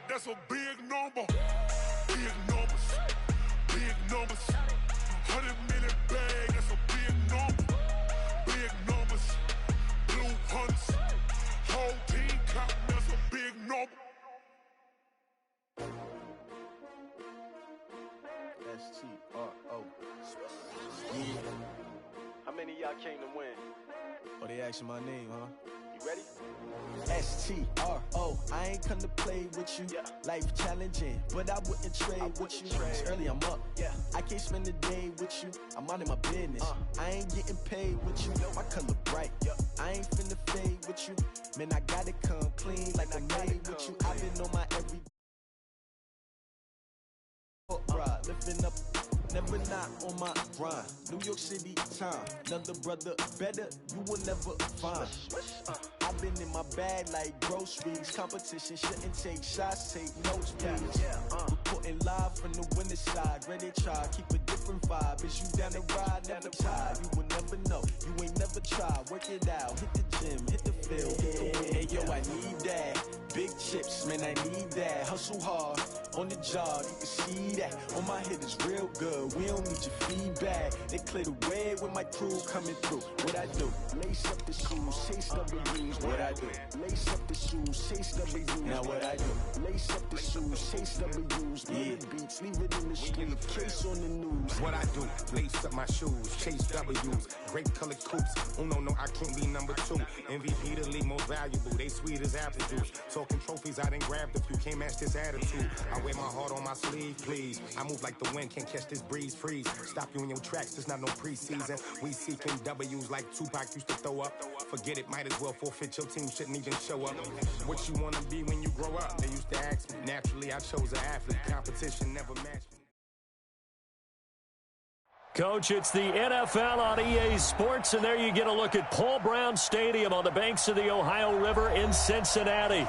that's a big number. Big numbers, big numbers. 100 million bag, that's a big number. Big numbers, blue hunts. Whole team counting, that's a big number. S-T-R-O. Yeah. How many of y'all came to win? Oh, they asking my name, huh? You ready? S-T-R-O. I ain't come to play with you. Yeah. Life challenging, but I wouldn't trade with you. It's early, I'm up. Yeah. I can't spend the day with you. I'm minding my business. I ain't getting paid with you. My color bright. Yeah. I ain't finna fade with you. Man, I gotta come clean like I made with you. I've been on my every ride, lifting up. Never not on my grind. New York City time. Another brother better, you will never find. I've been in my bag like groceries. Competition shouldn't take shots, take notes, please. Reporting live from the winter side. Ready to try, keep a different vibe. Is you down the ride, never tired. You will never know, you ain't never tried. Work it out, hit the gym, hit the field, hit the wind. Hey yo, I need that. Big chips, man, I need that. Hustle hard, on the job, you can see that. On my hit is real good, we don't need your feedback. They clear the way with my crew coming through. What I do? Lace up the shoes, chase W's. What I do? Lace up the shoes, chase W's. Now what I do? Lace up the shoes, chase W's. Yeah, beats, leave it in the street, case on the news. What I do? Lace up my shoes, chase W's. Great colored coops. Oh no, I can't be number 2. MVP the league most valuable. They sweet as apple juice. Talking trophies, I done grabbed a few. Can't match this attitude. I wear my heart on my sleeve, please. I move like the wind, can't catch this breeze. Freeze. Stop you in your tracks. There's not no preseason. We seeking W's like Tupac used to throw up. Forget it, might as well forfeit. Your team shouldn't even show up. What you wanna be when you grow up? They used to ask me. Naturally, I chose an athlete. Competition never matched me. Coach, it's the NFL on EA Sports, and there you get a look at Paul Brown Stadium on the banks of the Ohio River in Cincinnati.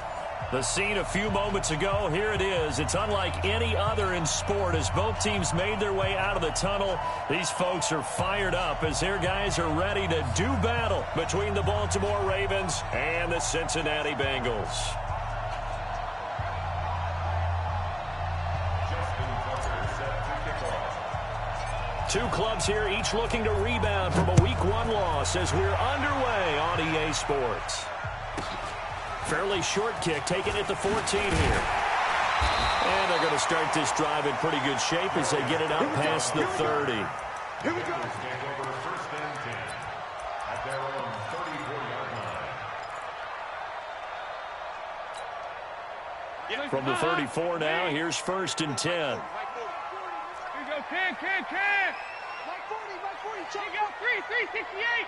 The scene a few moments ago, here it is. It's unlike any other in sport as both teams made their way out of the tunnel. These folks are fired up as their guys are ready to do battle between the Baltimore Ravens and the Cincinnati Bengals. Two clubs here, each looking to rebound from a Week 1 loss as we're underway on EA Sports. Fairly short kick, taken at the 14 here. And they're going to start this drive in pretty good shape as they get it out past the 30. Here we go. Stand over first and 10 at their own 34-yard line. From the 34 now, here's first and 10. Here we go, 10. Mike 40, check it out, 368.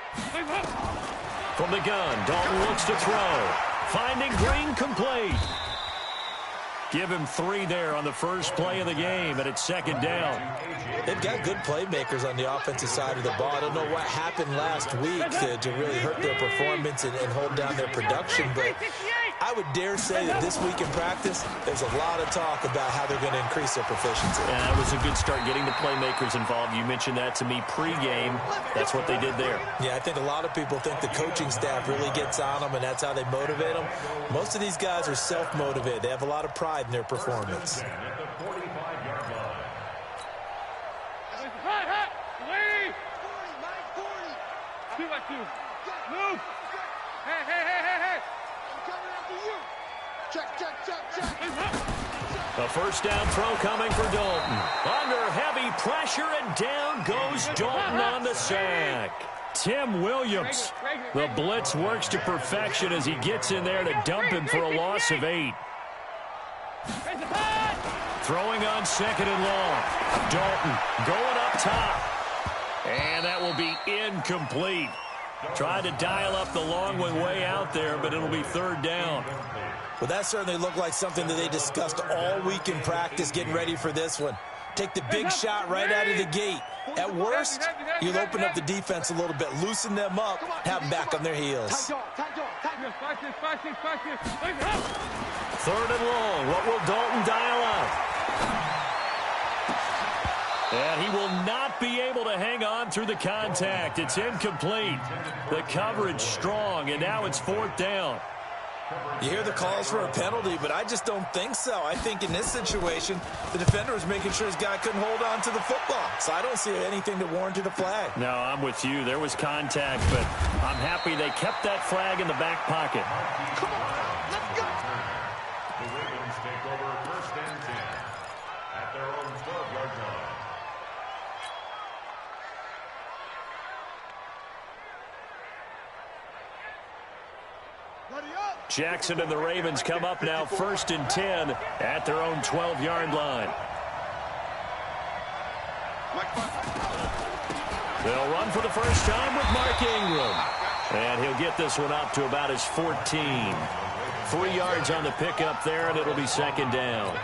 From the gun, Dalton looks to throw. Finding Green complete. Give him 3 there on the first play of the game, and it's second down. They've got good playmakers on the offensive side of the ball. I don't know what happened last week to really hurt their performance and hold down their production, but I would dare say that this week in practice, there's a lot of talk about how they're going to increase their proficiency. Yeah, that was a good start getting the playmakers involved. You mentioned that to me pregame. That's what they did there. Yeah, I think a lot of people think the coaching staff really gets on them, and that's how they motivate them. Most of these guys are self-motivated. They have a lot of pride in their performance. Hot. Leave. 2 by 2. Move. Hey. I'm coming after you. Check. A first down throw coming for Dalton. Under heavy pressure, and down goes Dalton on the sack. Tim Williams. The blitz works to perfection as he gets in there to dump him for a loss of 8. Throwing on second and long. Dalton going up top. And that will be incomplete. Tried to dial up the long one way out there, but it'll be third down. Well, that certainly looked like something that they discussed all week in practice getting ready for this one. Take the big shot right out of the gate. At worst, you'll open up the defense a little bit, loosen them up, have them back on their heels. Third and long. What will Dalton dial up? And he will not be able to hang on through the contact. It's incomplete. The coverage strong, and now it's fourth down. You hear the calls for a penalty, but I just don't think so. I think in this situation, the defender was making sure his guy couldn't hold on to the football. So I don't see anything that warranted a flag. No, I'm with you. There was contact, but I'm happy they kept that flag in the back pocket. Come on, let's go. The Ravens take over 1st and 10 at their own 12-yard line. Jackson and the Ravens come up now 1st and 10 at their own 12-yard line. They'll run for the first time with Mark Ingram. And he'll get this one up to about his 14. 3 yards on the pickup there, and it'll be 2nd down.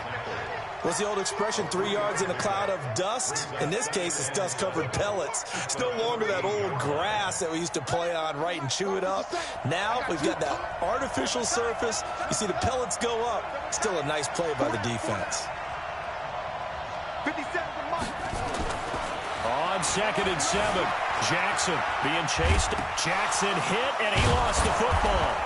What's the old expression, 3 yards in a cloud of dust? In this case, it's dust-covered pellets. It's no longer that old grass that we used to play on, right, and chew it up. Now we've got that artificial surface. You see the pellets go up. Still a nice play by the defense. 57 for Mike. On 2nd and 7, Jackson being chased. Jackson hit, and he lost the football.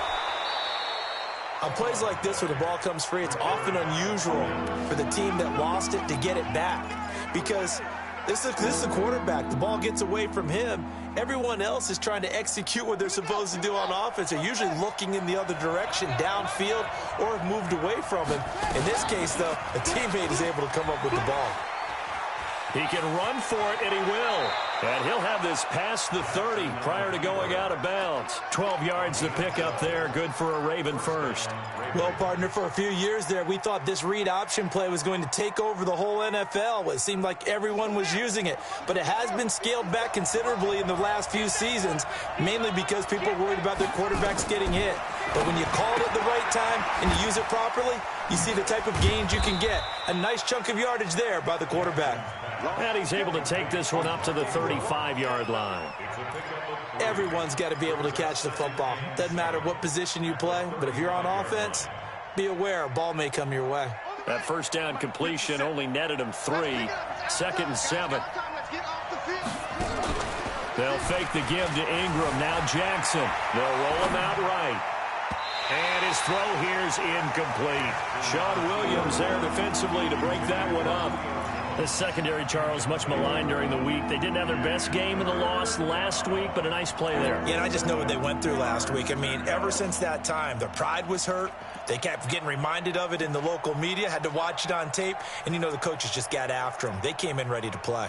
On plays like this where the ball comes free, it's often unusual for the team that lost it to get it back. Because this is a quarterback. The ball gets away from him. Everyone else is trying to execute what they're supposed to do on offense. They're usually looking in the other direction, downfield, or have moved away from him. In this case, though, a teammate is able to come up with the ball. He can run for it, and he will. And he'll have this past the 30 prior to going out of bounds. 12 yards to pick up there. Good for a Raven first. Well, partner, for a few years there, we thought this read option play was going to take over the whole NFL. It seemed like everyone was using it. But it has been scaled back considerably in the last few seasons, mainly because people are worried about their quarterbacks getting hit. But when you call it at the right time and you use it properly, you see the type of gains you can get. A nice chunk of yardage there by the quarterback. And he's able to take this one up to the 35-yard line. Everyone's got to be able to catch the football. Doesn't matter what position you play, but if you're on offense, be aware a ball may come your way. That first down completion only netted him 3. 2nd and 7. They'll fake the give to Ingram. Now Jackson. They'll roll him out right. And his throw here's incomplete. Sean Williams there defensively to break that one up. The secondary, Charles, much maligned during the week. They didn't have their best game in the loss last week, but a nice play there. Yeah, and I just know what they went through last week. I mean, ever since that time, their pride was hurt. They kept getting reminded of it in the local media, had to watch it on tape, and, you know, the coaches just got after them. They came in ready to play.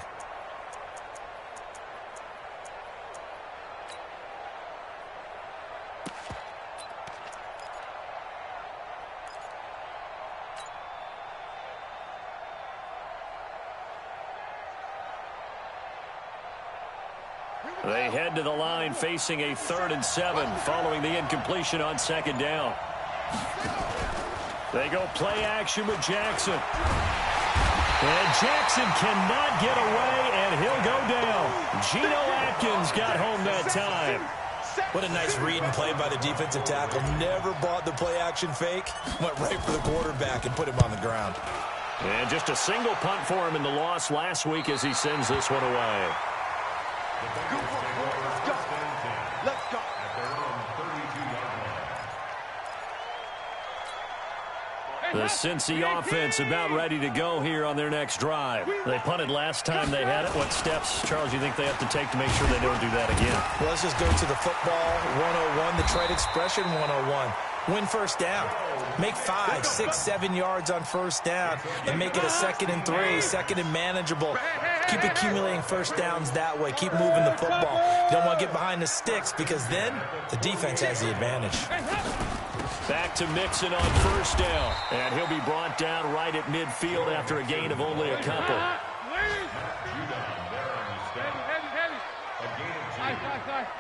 They head to the line facing a 3rd and 7 following the incompletion on 2nd down. They go play action with Jackson. And Jackson cannot get away, and he'll go down. Geno Atkins got home that time. What a nice read and play by the defensive tackle. Never bought the play action fake. Went right for the quarterback and put him on the ground. And just a single punt for him in the loss last week as he sends this one away. Let's go. The Cincy offense about ready to go here on their next drive. They punted last time they had it. What steps, Charles, you think they have to take to make sure they don't do that again? Well, let's just go to the football 101, the trade expression 101. Win first down. Make 5, 6, 7 yards on first down and make it a 2nd and 3, 2nd and manageable. Keep accumulating first downs that way. Keep moving the football. You don't want to get behind the sticks because then the defense has the advantage. Back to Mixon on first down. And he'll be brought down right at midfield after a gain of only a couple.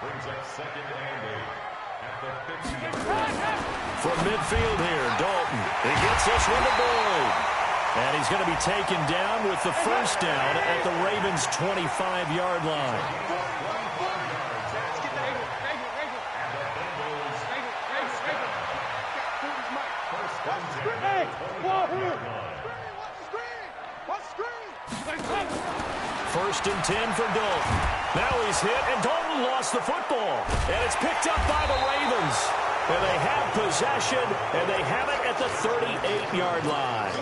Brings up 2nd and 8 at the 50. From midfield here, Dalton. He gets this one to Boyd. And he's going to be taken down with the first down at the Ravens' 25-yard line. First and 10 for Dalton. Now he's hit, and Dalton lost the football. And it's picked up by the Ravens. And they have possession, and they have it at the 38-yard line.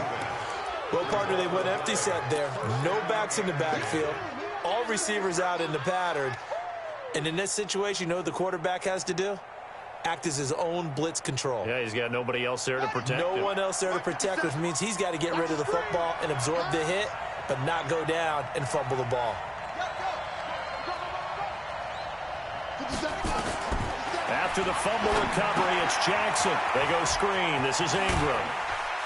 Well, partner, they went empty set there. No backs in the backfield. All receivers out in the pattern. And in this situation, you know what the quarterback has to do? Act as his own blitz control. Yeah, he's got nobody else there to protect him. No one else there to protect, which means he's got to get rid of the football and absorb the hit, but not go down and fumble the ball. After the fumble recovery, it's Jackson. They go screen. This is Ingram.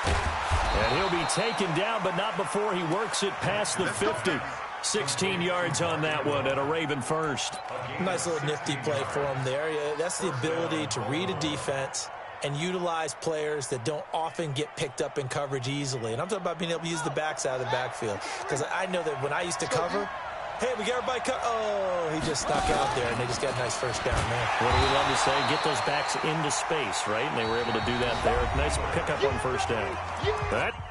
And he'll be taken down, but not before he works it past the 50. 16 yards on that one and a Raven first. Nice little nifty play for him there. Yeah, that's the ability to read a defense and utilize players that don't often get picked up in coverage easily. And I'm talking about being able to use the backs out of the backfield. Because I know that when I used to cover, hey, we got everybody cut. Oh, he just stuck out there, and they just got a nice first down there. What do we love to say? Get those backs into space, right? And they were able to do that there. Nice pickup on first down. That.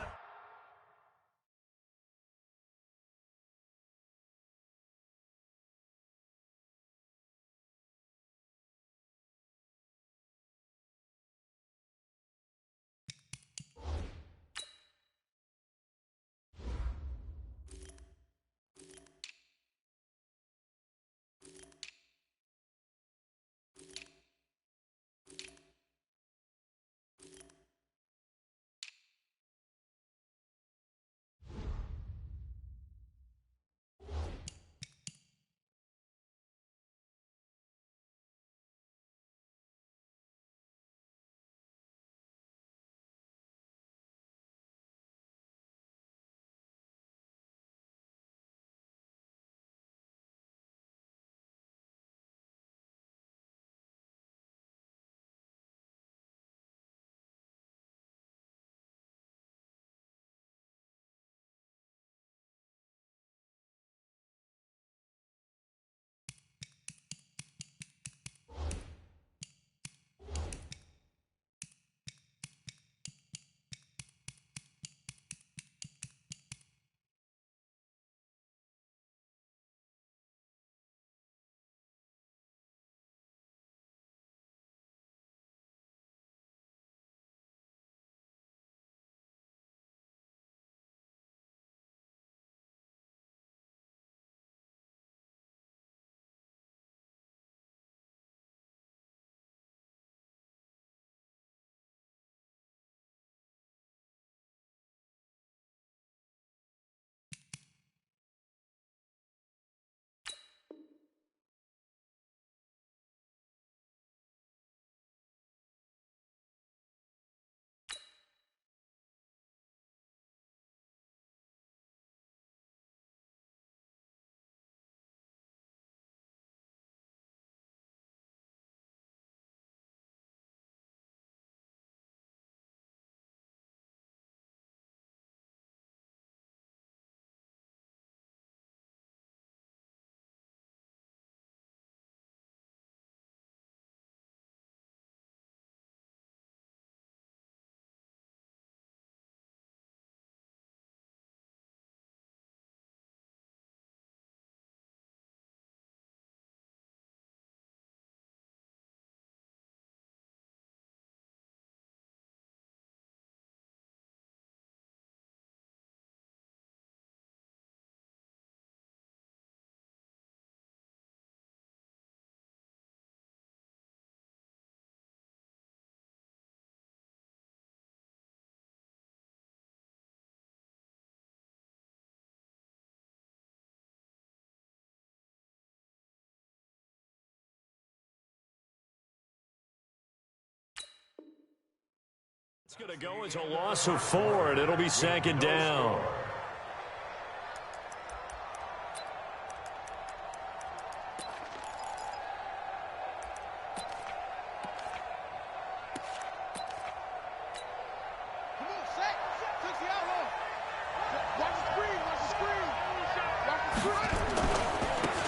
It's going to go as a loss of 4, and it'll be second down.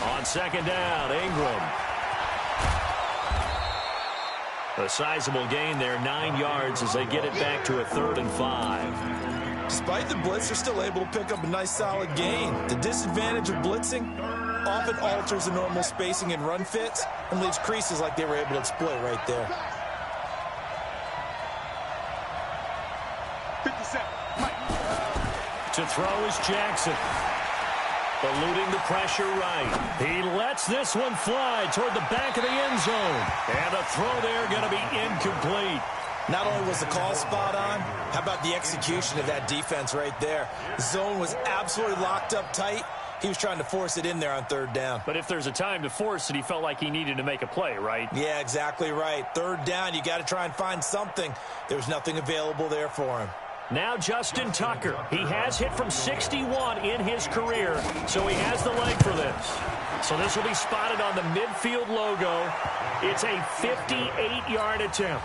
On second down, Ingram. A sizable gain there, 9 yards as they get it back to a 3rd and 5. Despite the blitz, they're still able to pick up a nice solid gain. The disadvantage of blitzing often alters the normal spacing and run fits and leaves creases like they were able to exploit right there. 57. Mike. To throw is Jackson. Eluding the pressure right. He lets this one fly toward the back of the end zone. And the throw there going to be incomplete. Not only was the call spot on, how about the execution of that defense right there? The zone was absolutely locked up tight. He was trying to force it in there on third down. But if there's a time to force it, he felt like he needed to make a play, right? Yeah, exactly right. Third down, you got to try and find something. There was nothing available there for him. Now Justin Tucker. He has hit from 61 in his career, so he has the leg for this. So this will be spotted on the midfield logo. It's a 58-yard attempt.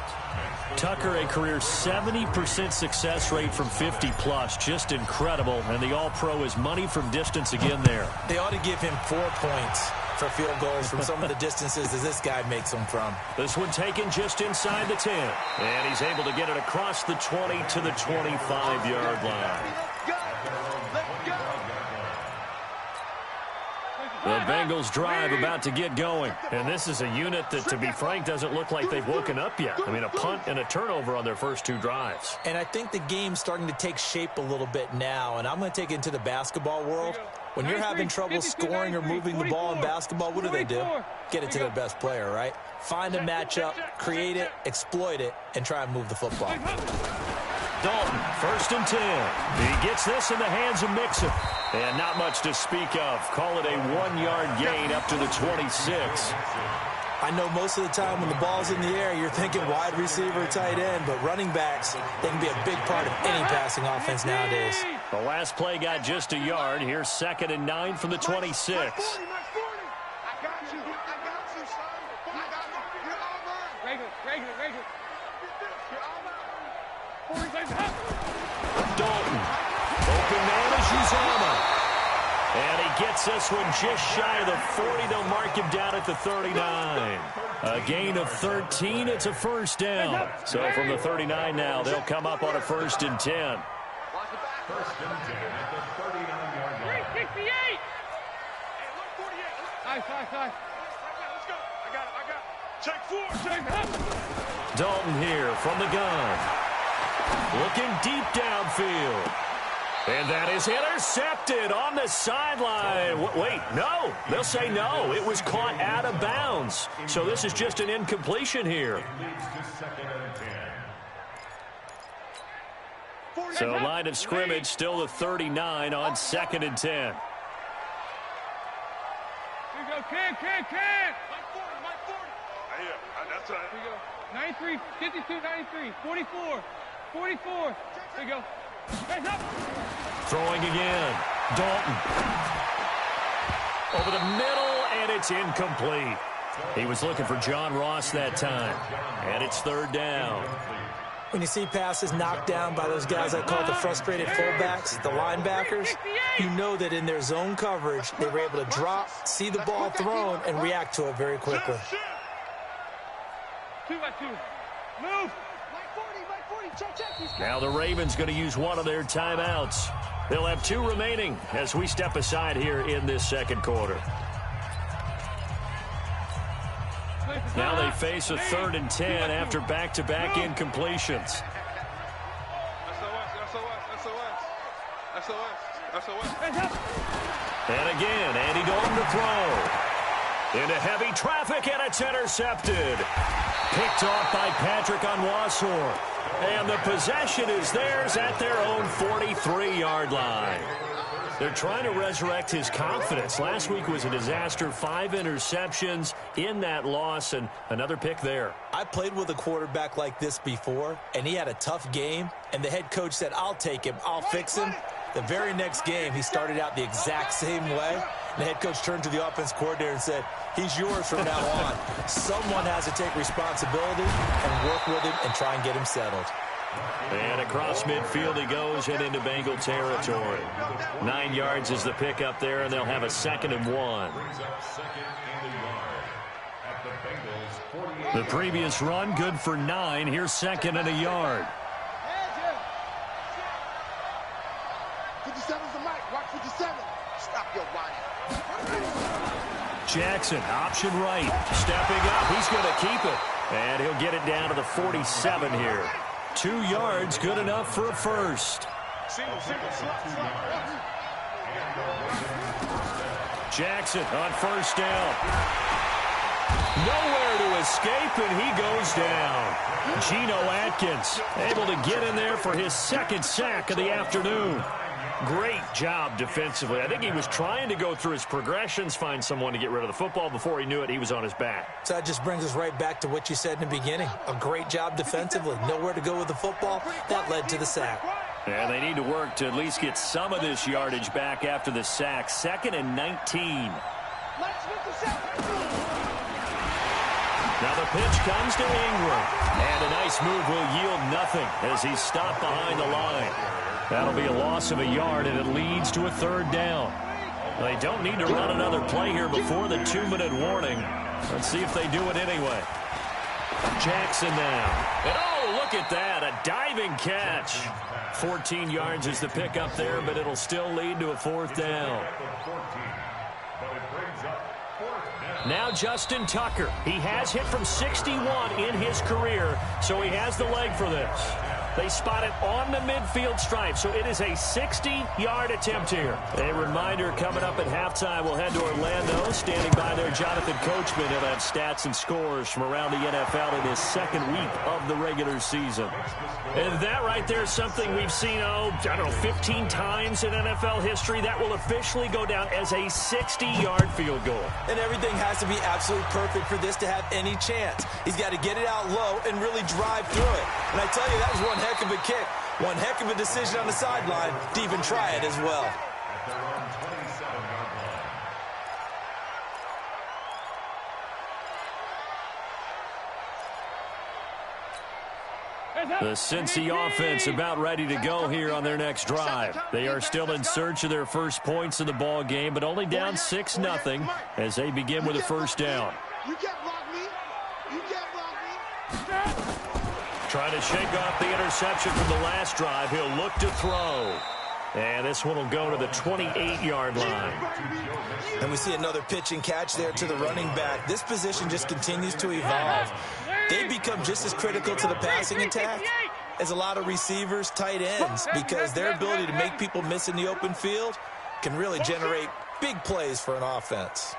Tucker, a career 70% success rate from 50-plus. Just incredible. And the All-Pro is money from distance again there. They ought to give him 4 points for field goals from some of the distances that this guy makes them from. This one taken just inside the 10. And he's able to get it across the 20 to the 25-yard line. The Bengals drive about to get going. And this is a unit that, to be frank, doesn't look like they've woken up yet. I mean, a punt and a turnover on their first 2 drives. And I think the game's starting to take shape a little bit now. And I'm going to take it into the basketball world. When you're having trouble scoring or moving the ball in basketball, what do? Get it to their best player, right? Find a matchup, create it, exploit it, and try and move the football. Dalton, 1st and 10. He gets this in the hands of Mixon. And not much to speak of. Call it a 1-yard gain up to the 26. I know most of the time when the ball's in the air, you're thinking wide receiver, tight end, but running backs, they can be a big part of any passing offense nowadays. The last play got just a yard. Here's 2nd and 9 from the 26. I got you. I got you, son. I got you. You're all mine. Regular. You're all mine. Dalton. Open man is Uzama. And he gets this one just shy of the 40. They'll mark him down at the 39. A gain of 13. It's a 1st down. So from the 39 now, they'll come up on a 1st and 10. 1st and 10 at the 39-yard line. 368. Hey, look, 48. Nice. Let's go. I got it. Check 4. Dalton here from the gun. Looking deep downfield. And that is intercepted on the sideline. Wait, no. They'll say no. It was caught out of bounds. So this is just an incompletion here. So line of scrimmage still the 39 on 2nd and 10. Here you go, Ken. Mike 40. That's right. Here you go. 93, 52, 93, 44. Here you go. Hands up. Throwing again. Dalton. Over the middle, and it's incomplete. He was looking for John Ross that time. And it's 3rd down. When you see passes knocked down by those guys I call the frustrated fullbacks, the linebackers, you know that in their zone coverage, they were able to drop, see the ball thrown, and react to it very quickly. 2 by 2. Move. Now the Ravens going to use one of their timeouts. They'll have 2 remaining as we step aside here in this 2nd quarter. Now they face a 3rd and 10 after back-to-back incompletions. And again, Andy Dalton to throw. Into heavy traffic, and it's intercepted. Picked off by Patrick Onwuasor. And the possession is theirs at their own 43-yard line. They're trying to resurrect his confidence. Last week was a disaster. 5 interceptions in that loss, and another pick there. I played with a quarterback like this before, and he had a tough game, and the head coach said, I'll take him, I'll fix him. The very next game, he started out the exact same way. And the head coach turned to the offense coordinator and said, he's yours from now on. Someone has to take responsibility and work with him and try and get him settled. And across midfield he goes and into Bengal territory. 9 yards is the pick up there, and they'll have a 2nd and 1. The previous run good for 9. Here's 2nd and a yard. 57's the mic. Watch 57. Stop your body. Jackson, option right. Stepping up. He's going to keep it. And he'll get it down to the 47 here. 2 yards, good enough for a first. Jackson on first down. Nowhere to escape, and he goes down. Geno Atkins able to get in there for his second sack of the afternoon. Great job defensively. I think he was trying to go through his progressions, find someone to get rid of the football. Before he knew it, he was on his back. So that just brings us right back to what you said in the beginning. A great job defensively. Nowhere to go with the football. That led to the sack. And they need to work to at least get some of this yardage back after the sack. 2nd and 19. Now the pitch comes to Ingram. And a nice move will yield nothing as he's stopped behind the line. That'll be a loss of a yard, and it leads to a 3rd down. They don't need to run another play here before the 2-minute warning. Let's see if they do it anyway. Jackson now. And oh, look at that, a diving catch. 14 yards is the pickup there, but it'll still lead to a 4th down. Now Justin Tucker. He has hit from 61 in his career, so he has the leg for this. They spot it on the midfield stripe, so it is a 60-yard attempt here. A reminder coming up at halftime, we'll head to Orlando. Standing by there, Jonathan Coachman. He'll have stats and scores from around the NFL in his 2nd week of the regular season. And that right there is something we've seen, 15 times in NFL history. That will officially go down as a 60-yard field goal. And everything has to be absolutely perfect for this to have any chance. He's got to get it out low and really drive through it. And I tell you, that was one heck of a kick. One heck of a decision on the sideline to even try it as well. The Cincy offense about ready to go here on their next drive. They are still in search of their first points of the ball game, but only down 6-0 as they begin with a 1st down. You can't block me. You can't block me. Trying to shake off the interception from the last drive. He'll look to throw. And this one will go to the 28-yard line. And we see another pitch and catch there to the running back. This position just continues to evolve. They become just as critical to the passing attack as a lot of receivers, tight ends, because their ability to make people miss in the open field can really generate big plays for an offense.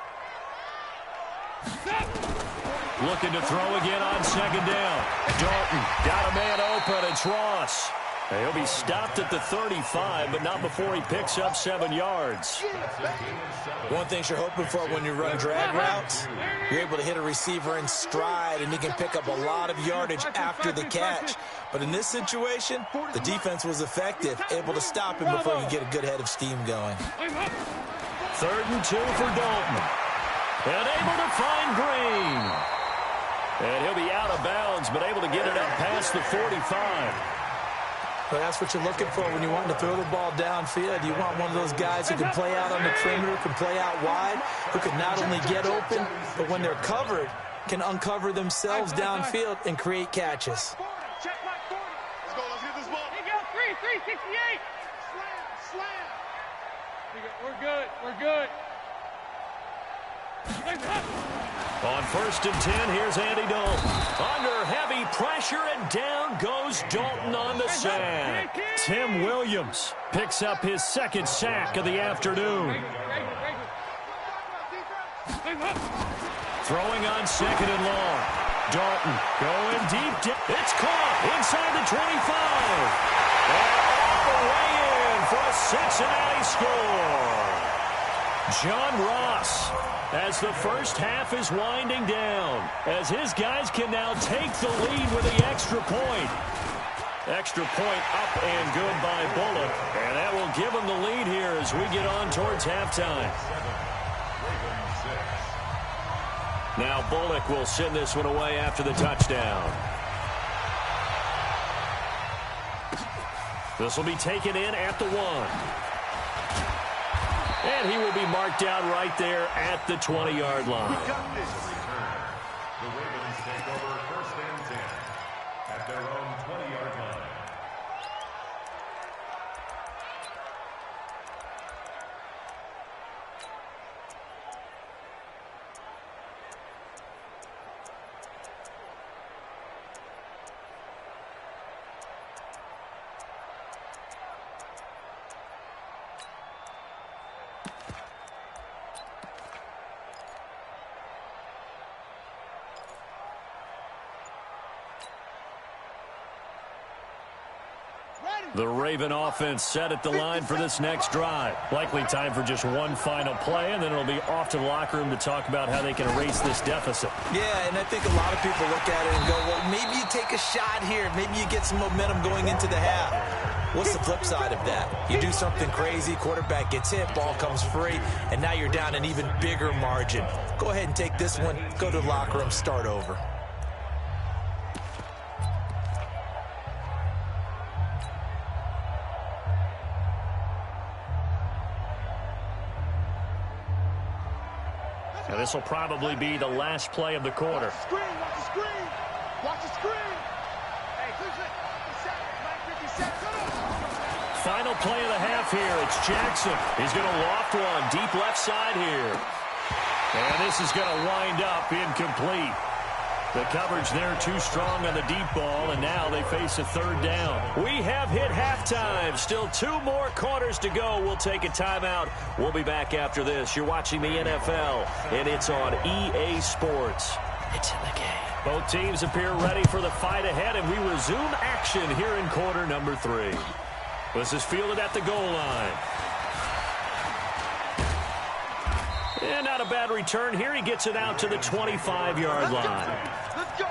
Looking to throw again on 2nd down. Dalton got a man open. It's Ross. He'll be stopped at the 35, but not before he picks up 7 yards. One thing you're hoping for when you run drag routes, you're able to hit a receiver in stride, and he can pick up a lot of yardage after the catch. But in this situation, the defense was effective, able to stop him before he could get a good head of steam going. 3rd and 2 for Dalton. And able to find Green. And he'll be out of bounds, but able to get it up past the 45. But that's what you're looking for when you want to throw the ball downfield. You want one of those guys who can play out on the perimeter, can play out wide, who can not only get open, but when they're covered, can uncover themselves downfield and create catches. Check my 40. Let's go. Let's get this ball. Here you go. 368. Slam. We're good. We're good. On 1st and 10, here's Andy Dalton. Under heavy pressure, and down goes Dalton on the sack. Tim Williams picks up his 2nd sack of the afternoon. Throwing on 2nd and long. Dalton going deep. It's caught inside the 25. And all the way in for a Cincinnati score. John Ross, as the first half is winding down, as his guys can now take the lead with the extra point. Extra point up and good by Bullock, and that will give him the lead here as we get on towards halftime. Now Bullock will send this one away after the touchdown. This will be taken in at the 1. And he will be marked down right there at the 20-yard line. The Ravens take over 1st and 10 at their own 20-yard line. The Raven offense set at the line for this next drive. Likely time for just one final play, and then it'll be off to the locker room to talk about how they can erase this deficit. Yeah, and I think a lot of people look at it and go, well, maybe you take a shot here. Maybe you get some momentum going into the half. What's the flip side of that? You do something crazy, quarterback gets hit, ball comes free, and now you're down an even bigger margin. Go ahead and take this one, go to the locker room, start over. Now this will probably be the last play of the quarter. Watch the screen, watch the screen. Watch the screen. Hey, Final play of the half here. It's Jackson. He's going to loft one deep left side here. And this is going to wind up incomplete. The coverage there too strong on the deep ball, and now they face a third down. We have hit halftime. Still 2 more quarters to go. We'll take a timeout. We'll be back after this. You're watching the NFL, and it's on EA Sports. It's in the game. Both teams appear ready for the fight ahead, and we resume action here in quarter number 3. This is fielded at the goal line. And not a bad return here. He gets it out to the 25-yard line. Let's go.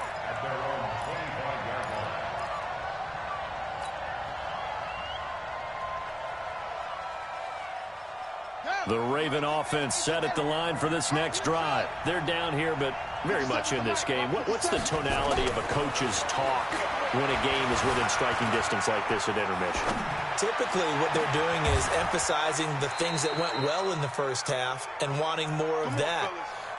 The Raven offense set at the line for this next drive. They're down here, but very much in this game. What's the tonality of a coach's talk when a game is within striking distance like this at intermission? Typically, what they're doing is emphasizing the things that went well in the first half and wanting more of that.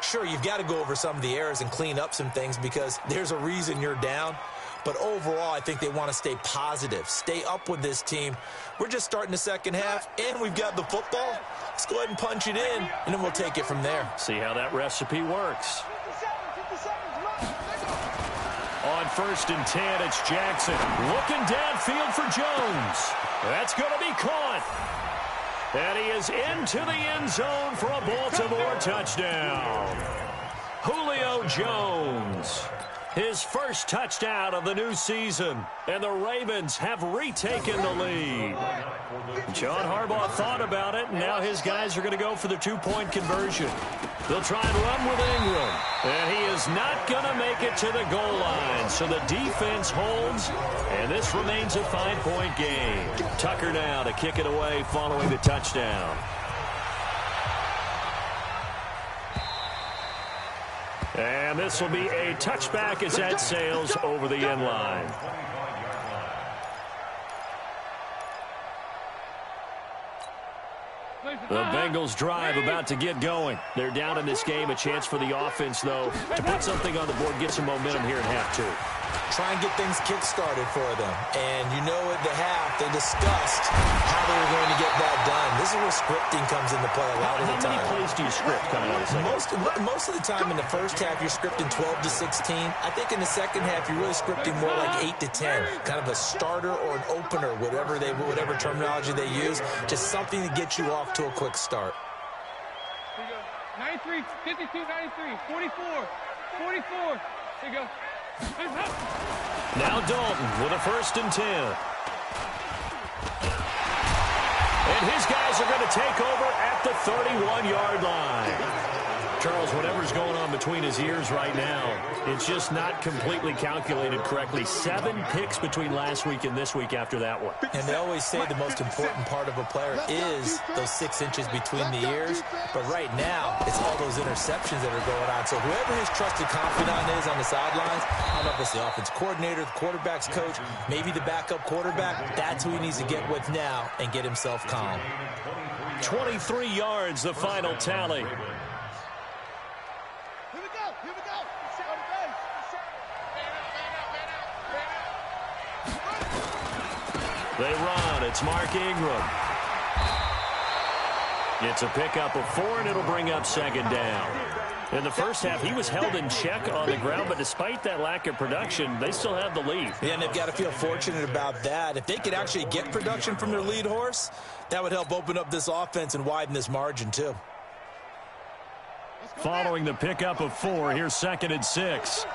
Sure, you've got to go over some of the errors and clean up some things because there's a reason you're down. But overall, I think they want to stay positive, stay up with this team. We're just starting the second half, and we've got the football. Let's go ahead and punch it in, and then we'll take it from there. See how that recipe works. On 1st and 10, it's Jackson. Looking downfield for Jones. That's going to be caught. And he is into the end zone for a Baltimore touchdown. Julio Jones. His first touchdown of the new season, and the Ravens have retaken the lead. John Harbaugh thought about it, and now his guys are going to go for the 2-point conversion. They'll try and run with Ingram, and he is not going to make it to the goal line, so the defense holds, and this remains a 5-point game. Tucker now to kick it away following the touchdown. And this will be a touchback as that sails over the end line. The Bengals drive about to get going. They're down in this game. A chance for the offense, though, to put something on the board, get some momentum here in half 2. Try and get things kick-started for them. And you know at the half, they discussed how they were going to get that done. This is where scripting comes into play a lot of the time. How many plays do you script coming out of the second? Most of the time in the first half, you're scripting 12 to 16. I think in the second half, you're really scripting more like 8 to 10. Kind of a starter or an opener, whatever terminology they use. Just something to get you off to a quick start. 93, 52, 93, 44, 44. There you go. Now Dalton with a 1st and 10. And his guys are going to take over at the 31-yard line. Charles, whatever's going on between his ears right now, it's just not completely calculated correctly. 7 picks between last week and this week after that one. And they always say the most important part of a player is those 6 inches between the ears. But right now, it's all those interceptions that are going on. So whoever his trusted confidant is on the sidelines, I don't know if it's the offense coordinator, the quarterback's coach, maybe the backup quarterback, that's who he needs to get with now and get himself calm. 23 yards, the final tally. They run. It's Mark Ingram. It's a pickup of 4, and it'll bring up 2nd down. In the first half, he was held in check on the ground, but despite that lack of production, they still have the lead. Yeah, and they've got to feel fortunate about that. If they could actually get production from their lead horse, that would help open up this offense and widen this margin, too. Following the pickup of 4, here's 2nd and 6.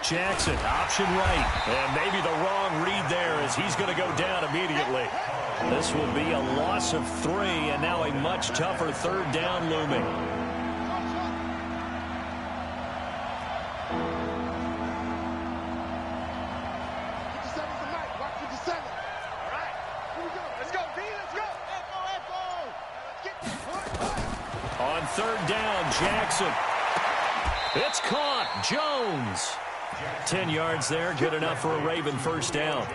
Jackson, option right. And maybe the wrong read there as he's going to go down immediately. This will be a loss of 3, and now a much tougher third down looming. On third down, Jackson. It's caught. Jones. 10 yards there, good enough for a Raven first down.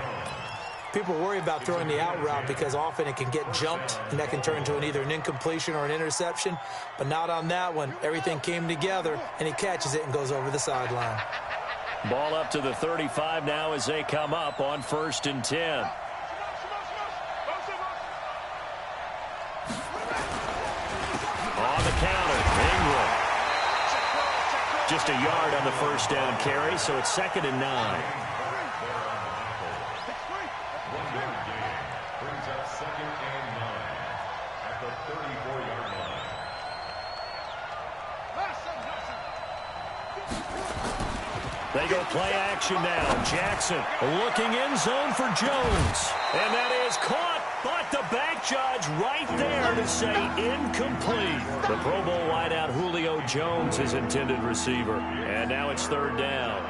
People worry about throwing the out route because often it can get jumped, and that can turn into either an incompletion or an interception. But not on that one. Everything came together, and he catches it and goes over the sideline. Ball up to the 35 now as they come up on 1st and 10. On the counter, Ingram. Just a yard on the first down carry, so it's 2nd and 9. They go play action now. Jackson looking end zone for Jones. And that is caught, but the back judge right there to say incomplete. The Pro Bowl wideout Julio Jones, his intended receiver. And now it's 3rd down.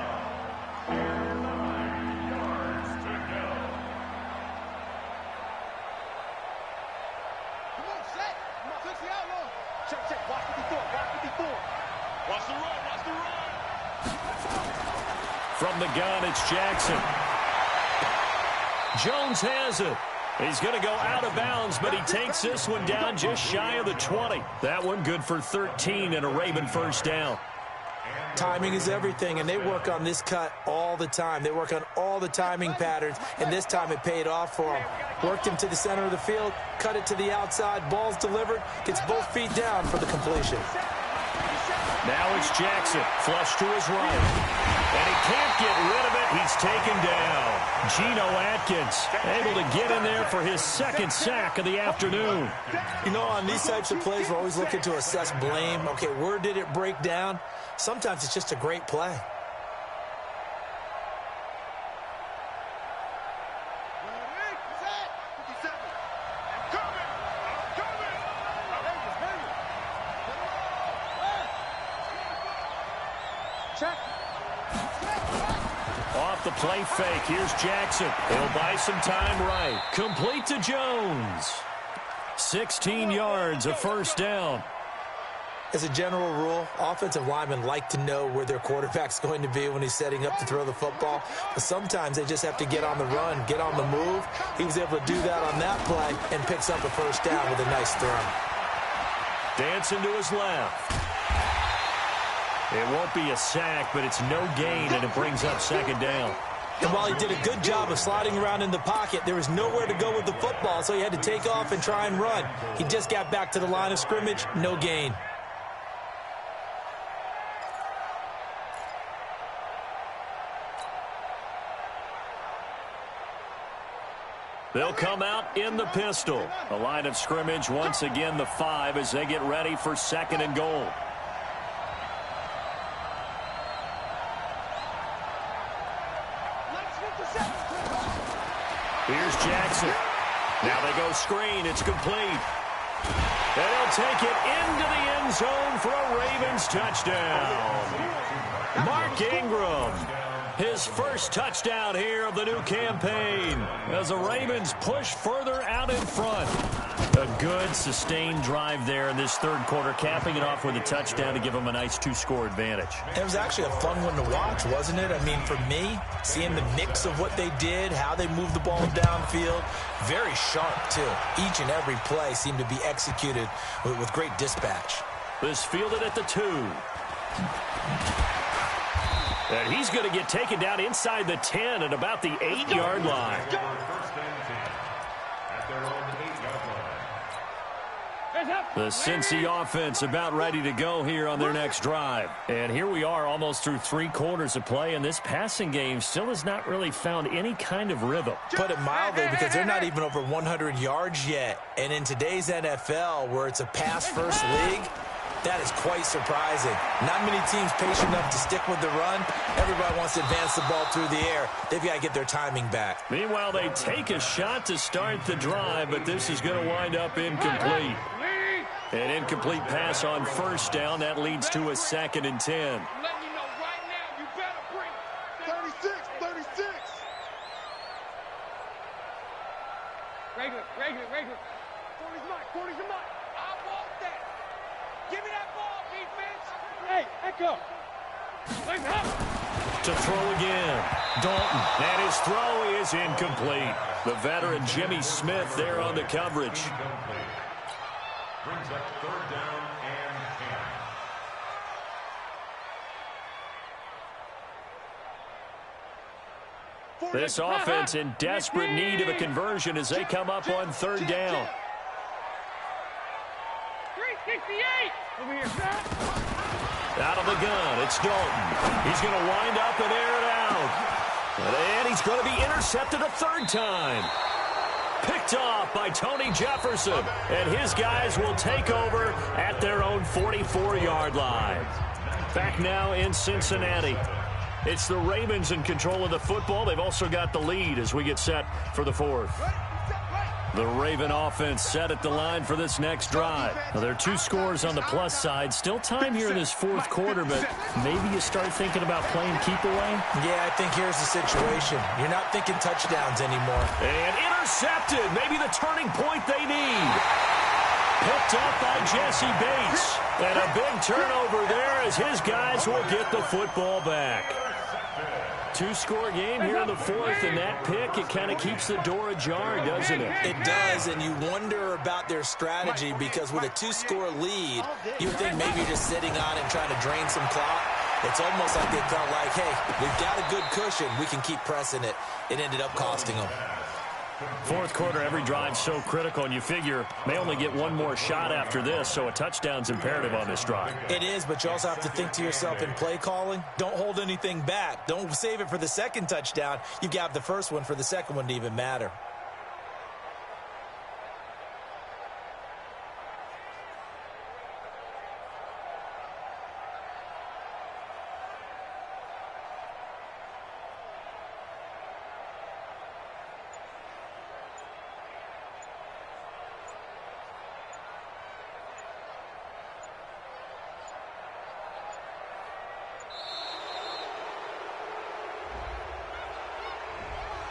From the gun, it's Jackson. Jones has it. He's going to go out of bounds, but he takes this one down just shy of the 20. That one good for 13 and a Raven first down. Timing is everything, and they work on this cut all the time. They work on all the timing patterns, and this time it paid off for him. Worked him to the center of the field, cut it to the outside, ball's delivered, gets both feet down for the completion. Now it's Jackson, flush to his right. And he can't get rid of it. He's taken down. Geno Atkins able to get in there for his 2nd sack of the afternoon. You know, on these types of plays, we're always looking to assess blame. Okay, where did it break down? Sometimes it's just a great play. Off the play fake, here's Jackson. He'll buy some time right. Complete to Jones. 16 yards, a first down. As a general rule, offensive linemen like to know where their quarterback's going to be when he's setting up to throw the football. But sometimes they just have to get on the run, get on the move. He was able to do that on that play and picks up a first down with a nice throw. Dancing to his left. It won't be a sack, but it's no gain, and it brings up 2nd down. And while he did a good job of sliding around in the pocket, there was nowhere to go with the football, so he had to take off and try and run. He just got back to the line of scrimmage, no gain. They'll come out in the pistol. The line of scrimmage, once again, the 5 as they get ready for 2nd and goal. Here's Jackson. Now they go screen. It's complete. And he'll take it into the end zone for a Ravens touchdown. Mark Ingram. His first touchdown here of the new campaign as the Ravens push further out in front. A good, sustained drive there in this 3rd quarter, capping it off with a touchdown to give them a nice 2-score advantage. It was actually a fun one to watch, wasn't it? I mean, for me, seeing the mix of what they did, how they moved the ball downfield, very sharp, too. Each and every play seemed to be executed with great dispatch. This fielded at the 2. And he's going to get taken down inside the 10 at about the 8-yard line. The Cincy offense about ready to go here on their next drive. And here we are almost through 3 quarters of play, and this passing game still has not really found any kind of rhythm. Put it mildly, because they're not even over 100 yards yet. And in today's NFL, where it's a pass-first league, That is quite surprising. Not many teams patient enough to stick with the run. Everybody wants to advance the ball through the air. They've got to get their timing back. Meanwhile, they take a shot to start the drive, but this is going to wind up incomplete. An incomplete pass on first down. That leads to a 2nd and 10. Regular. 40's mine. I want that. Give me that ball, defense. Hey, Echo. To throw again. Dalton. And his throw is incomplete. The veteran Jimmy Smith there on the coverage. Brings up 3rd down and 10. This offense in desperate need of a conversion as they come up on 3rd down. 368. Over here, sir. Out of the gun, it's Dalton. He's going to wind up and air it out. And he's going to be intercepted a 3rd time. Picked off by Tony Jefferson. And his guys will take over at their own 44-yard line. Back now in Cincinnati. It's the Ravens in control of the football. They've also got the lead as we get set for the 4th. The Raven offense set at the line for this next drive. Now, there are 2 scores on the plus side. Still time here in this 4th quarter, but maybe you start thinking about playing keep away? Yeah, I think here's the situation. You're not thinking touchdowns anymore. And intercepted. Maybe the turning point they need. Picked up by Jesse Bates. And a big turnover there as his guys will get the football back. 2-score game here in the 4th, and that pick, it kind of keeps the door ajar, doesn't it? It does, and you wonder about their strategy because with a 2-score lead, you think maybe you're just sitting on and trying to drain some clock. It's almost like they felt like, hey, we've got a good cushion. We can keep pressing it. It ended up costing them. 4th quarter, every drive's so critical, and you figure may only get one more shot after this, so a touchdown's imperative on this drive. It is, but you also have to think to yourself in play calling, don't hold anything back. Don't save it for the 2nd touchdown. You've got the first one for the 2nd one to even matter.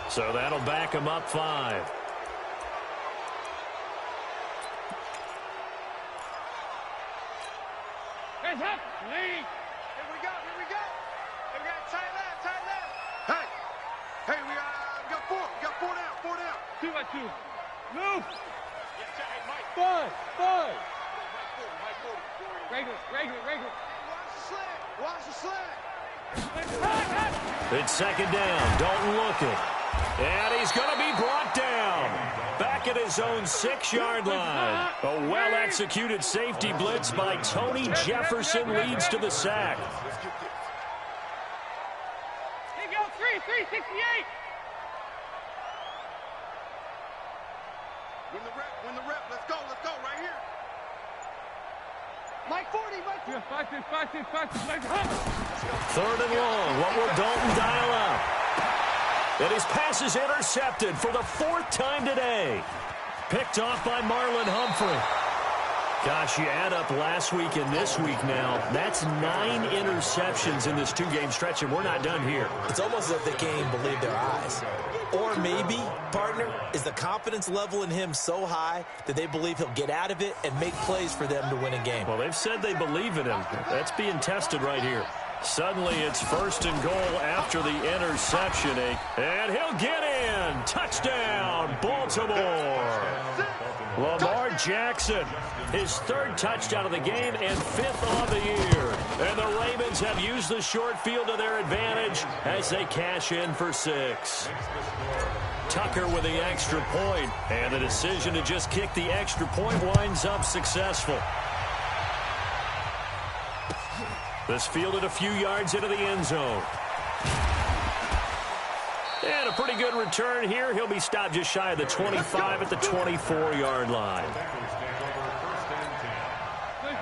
So that'll back him up 5. Hands up. Lead. Here we go. Hey, we got tight left. Hey, we got 4. We got 4 down. 2 by 2. Move. Yes, hey, Mike. 5. Mike 40. Regular. Watch the slant. It's 2nd down. Dalton looking. And he's going to be brought down. Back at his own 6-yard line. A well-executed safety blitz by Tony Jefferson leads to the sack. Here you go, 368. Win the rep. Let's go, right here. Mike 40. Yeah, 5-6. 3rd and long. What will Dalton dial up? And his pass is intercepted for the 4th time today. Picked off by Marlon Humphrey. Gosh, you add up last week and this week now. That's 9 interceptions in this 2-game stretch, and we're not done here. It's almost as if they can't even believe their eyes. Or maybe, partner, is the confidence level in him so high that they believe he'll get out of it and make plays for them to win a game. Well, they've said they believe in him. That's being tested right here. Suddenly, it's 1st and goal after the interception. And he'll get in. Touchdown, Baltimore. Lamar Jackson, his 3rd touchdown of the game and 5th on the year. And the Ravens have used the short field to their advantage as they cash in for 6. Tucker with the extra point, and the decision to just kick the extra point winds up successful. This fielded a few yards into the end zone. And a pretty good return here. He'll be stopped just shy of the 25 at the 24-yard line.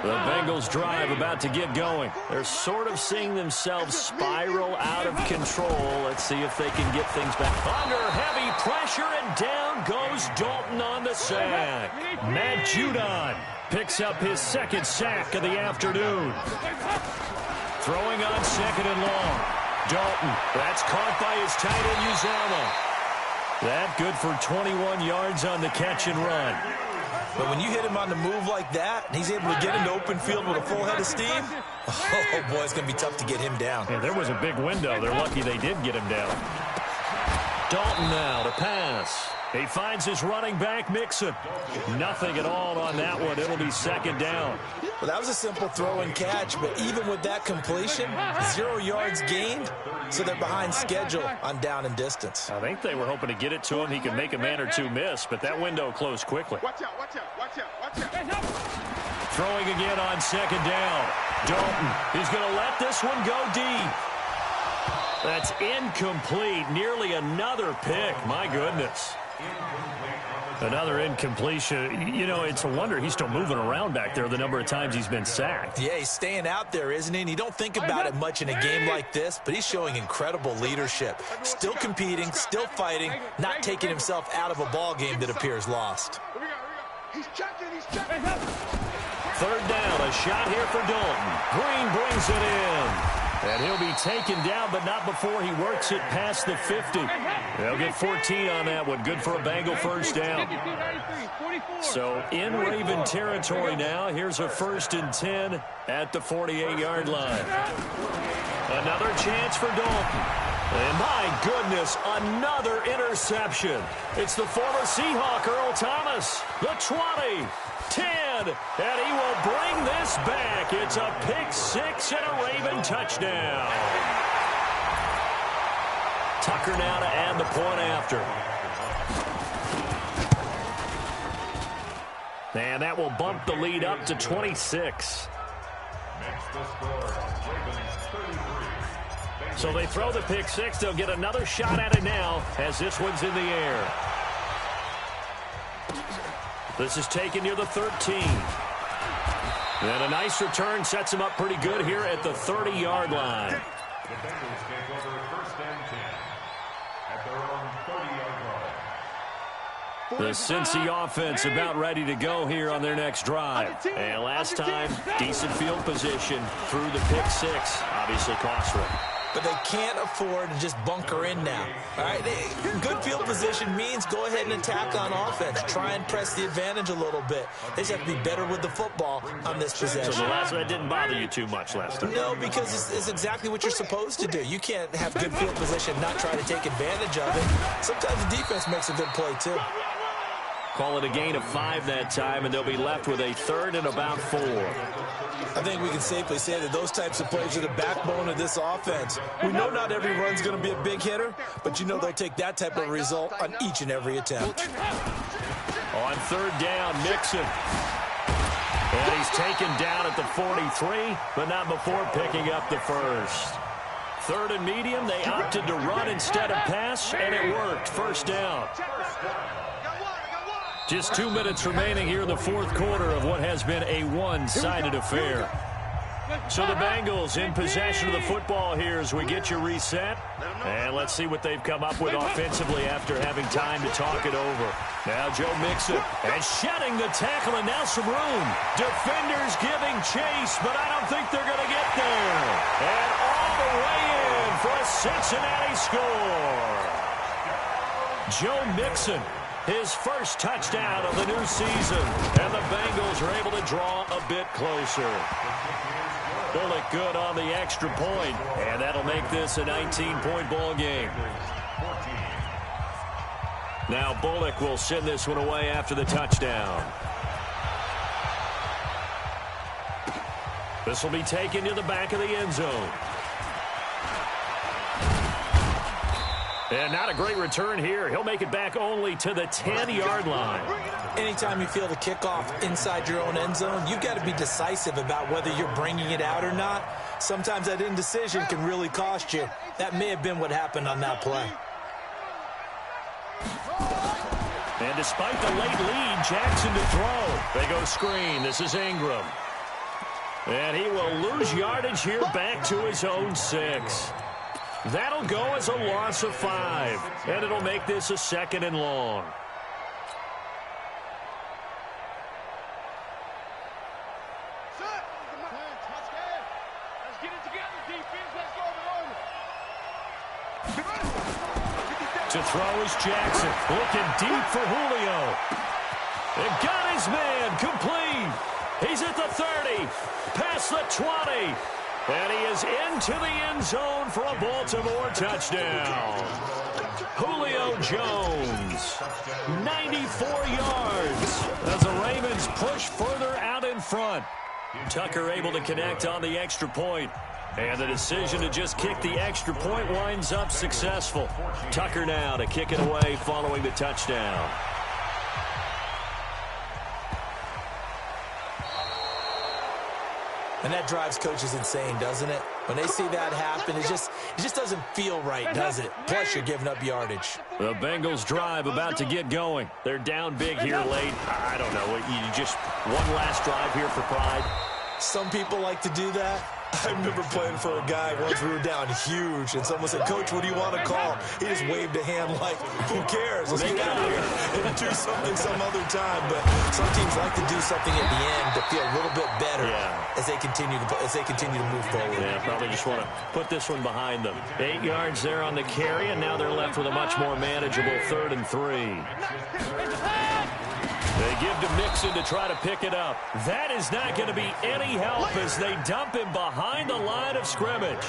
The Bengals drive about to get going. They're sort of seeing themselves spiral out of control. Let's see if they can get things back. Under heavy pressure, and down goes Dalton on the sack. Matt Judon picks up his second sack of the afternoon. Throwing on second and long. Dalton, that's caught by his tight end Uzama. That good for 21 yards on the catch and run. But when you hit him on the move like that, and he's able to get into open field with a full head of steam, oh, boy, it's going to be tough to get him down. Yeah, there was a big window. They're lucky they did get him down. Dalton now to pass. He finds his running back, Mixon. Nothing at all on that one. It'll be second down. Well, that was a simple throw and catch, but even with that completion, 0 yards gained, so they're behind schedule on down and distance. I think they were hoping to get it to him. He could make a man or two miss, but that window closed quickly. Watch out, watch out, watch out, watch out. Throwing again on second down. Dalton, he's going to let this one go deep. That's incomplete. Nearly another pick. My goodness. Another incompletion. You know, it's a wonder he's still moving around back there the number of times he's been sacked. Yeah, he's staying out there, isn't he? And you don't think about it much in a game like this, but he's showing incredible leadership. Still competing, still fighting, not taking himself out of a ball game that appears lost. He's checking, he's checking. Third down, a shot here for Dalton. Green brings it in. And he'll be taken down, but not before he works it past the 50. They'll get 14 on that one. Good for a Bengal first down. So in Raven territory now. Here's a 1st and 10 at the 48-yard line. Another chance for Dalton. And my goodness, another interception. It's the former Seahawk, Earl Thomas. The 20. 10, and he will bring this back. It's a pick six and a Raven touchdown. Tucker now to add the point after. And that will bump the lead up to 26. So they throw the pick six. They'll get another shot at it now as this one's in the air. This is taken near the 13. And a nice return sets him up pretty good here at the 30-yard line. The Bengals take over 1st and 10 at their own 30-yard line. The Cincy offense about ready to go here on their next drive. And last time, decent field position through the pick six. Obviously costly. But they can't afford to just bunker in now. All right, good field position means go ahead and attack on offense. Try and press the advantage a little bit. They just have to be better with the football on this possession. So the last one didn't bother you too much last time? No, because it's exactly what you're supposed to do. You can't have good field position, not try to take advantage of it. Sometimes the defense makes a good play, too. Call it a gain of 5 that time, and they'll be left with a 3rd and about 4. I think we can safely say that those types of plays are the backbone of this offense. We know not every run's going to be a big hitter, but you know they'll take that type of result on each and every attempt. On 3rd down, Mixon. And he's taken down at the 43, but not before picking up the 1st. 3rd and medium, they opted to run instead of pass, and it worked. 1st down. Just 2 minutes remaining here in the 4th quarter of what has been a one-sided affair. So the Bengals in possession of the football here as we get you reset. And let's see what they've come up with offensively after having time to talk it over. Now Joe Mixon and shedding the tackle, and now some room. Defenders giving chase, but I don't think they're going to get there. And all the way in for a Cincinnati score. Joe Mixon, his first touchdown of the new season, and the Bengals are able to draw a bit closer. Bullock good on the extra point, and that'll make this a 19-point ball game. Now Bullock will send this one away after the touchdown. This will be taken to the back of the end zone. And not a great return here. He'll make it back only to the 10-yard line. Anytime you feel the kickoff inside your own end zone, you've got to be decisive about whether you're bringing it out or not. Sometimes that indecision can really cost you. That may have been what happened on that play. And despite the late lead, Jackson to throw. They go screen. This is Ingram. And he will lose yardage here back to his own 6. That'll go as a loss of 5. And it'll make this a 2nd and long. Let's get it together, defense. Let's go over. To throw is Jackson. Looking deep for Julio. And got his man complete. He's at the 30. Past the 20. And he is into the end zone for a Baltimore touchdown. Julio Jones, 94 yards as the Ravens push further out in front. Tucker able to connect on the extra point. And the decision to just kick the extra point winds up successful. Tucker now to kick it away following the touchdown. And that drives coaches insane, doesn't it? When they see that happen, it just doesn't feel right, does it? Plus, you're giving up yardage. The Bengals drive about to get going. They're down big here late. I don't know. You just one last drive here for pride. Some people like to do that. I remember playing for a guy once we were down huge, and someone said, "Coach, what do you want to call?" He just waved a hand like, "Who cares? Let's get out of here and do something some other time." But some teams like to do something at the end to feel a little bit better as they continue to move forward. Yeah, probably just want to put this one behind them. 8 yards there on the carry, and now they're left with a much more manageable 3rd and 3. They give to Mixon to try to pick it up. That is not going to be any help as they dump him behind the line of scrimmage.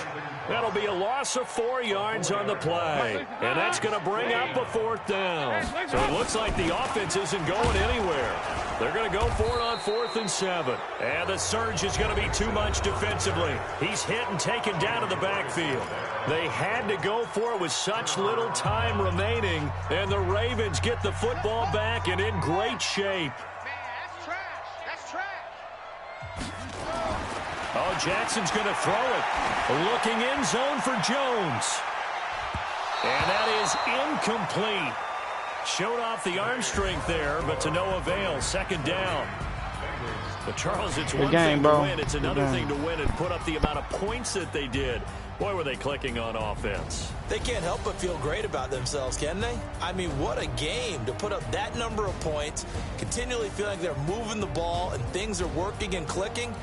That'll be a loss of 4 yards on the play. And that's going to bring up a 4th down. So it looks like the offense isn't going anywhere. They're going to go for it on 4th and 7. And the surge is going to be too much defensively. He's hit and taken down to the backfield. They had to go for it with such little time remaining. And the Ravens get the football back and in great shape. Oh, Jackson's going to throw it. Looking end zone for Jones. And that is incomplete. Showed off the arm strength there, but to no avail. 2nd down. But, Charles, it's one thing to win. It's another thing to win and put up the amount of points that they did. Boy, were they clicking on offense. They can't help but feel great about themselves, can they? I mean, what a game to put up that number of points, continually feeling like they're moving the ball and things are working and clicking.